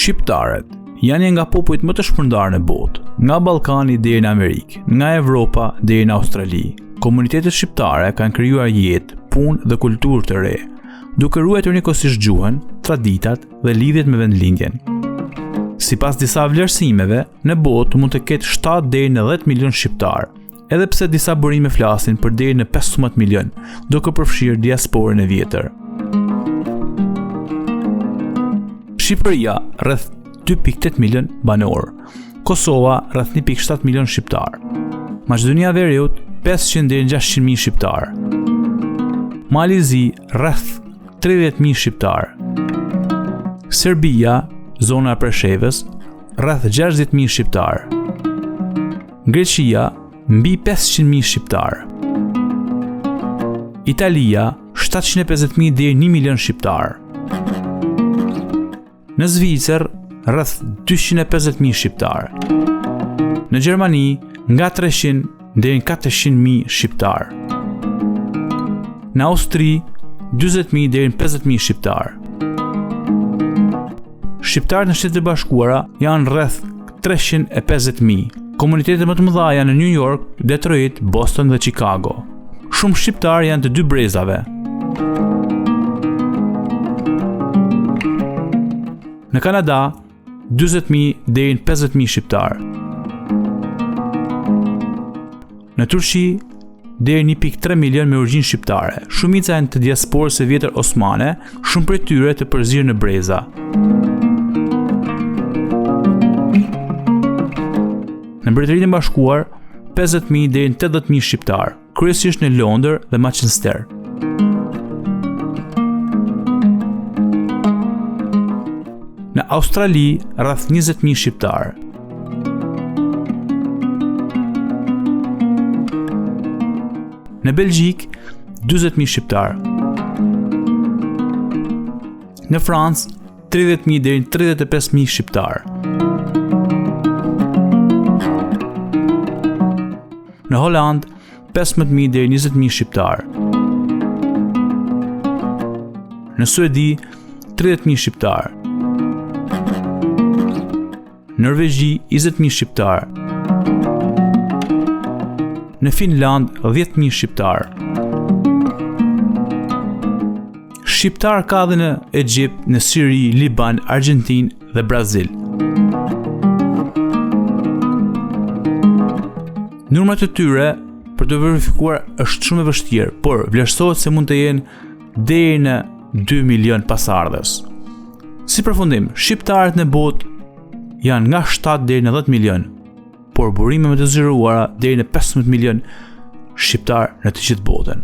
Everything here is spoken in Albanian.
Shqiptarët janë një nga popujt më të shpërndarë në botë, nga Ballkani deri në Amerikë, nga Evropa deri në Australi. Komunitetet shqiptare kanë krijuar jetë, punë dhe kulturë të re, duke ruajtur njëkohësisht gjuhën, traditat dhe lidhjet me vendlindjen. Sipas disa vlerësimeve, në botë mund të ketë 7 deri në 10 milion shqiptar, edhe pse disa burime flasin për deri në 15 milion, duke përfshirë diasporën e vjetër. Shqipëria rreth 2.8 milion banor, Kosova rreth 1.7 milion shqiptar, Maqedonia e Veriut 500 deri në 600.000 shqiptar, Malizi rreth 30.000 shqiptar, Serbia, zona e Preshevës, rreth 60.000 shqiptar, Greqia mbi 500.000 shqiptar, Italia 750.000 deri 1 milion shqiptar. Në Zvicër rreth 250.000 shqiptar. Në Gjermani nga 300 deri në 400.000 shqiptar. Në Austri 40.000 deri në 50.000 shqiptar. Shqiptarët në Shtetet e Bashkuara janë rreth 350.000. Komunitetet më të mëdha janë në New York, Detroit, Boston dhe Chicago. Shumë shqiptar janë të dy brezave. Në Kanada 40.000 deri në 50.000 shqiptar. Në Turqi deri 1.3 milion me origjinë shqiptare. Shumica janë të diasporës së vjetër osmane, shumë prej tyre të përzirë në breza. Në Mbretërinë e Bashkuar 50.000 deri në 80.000 shqiptar, kryesisht në Londër dhe Manchester. Në Australi rreth 20.000 shqiptar. Në Belgjik 40.000 shqiptar. Në Francë 30.000 deri në 35.000 shqiptar. Në Holland 15.000 deri në 20.000 shqiptar. Në Suedi 30.000 shqiptar. Norvegji 20.000 shqiptar. Në Finland 10.000 shqiptar. Shqiptar ka dhe në Egjipt, në Siri, Liban, Argjentinë dhe Brazil. Numrat e tyre për të verifikuar është shumë e vështirë, por vlerësohet se mund të jenë deri në 2 milion pasardhës. Si përfundim, shqiptarët në botë janë nga 7 deri në 10 milion, por burime më të zgjeruara deri në 15 milion shqiptar në të gjithë botën.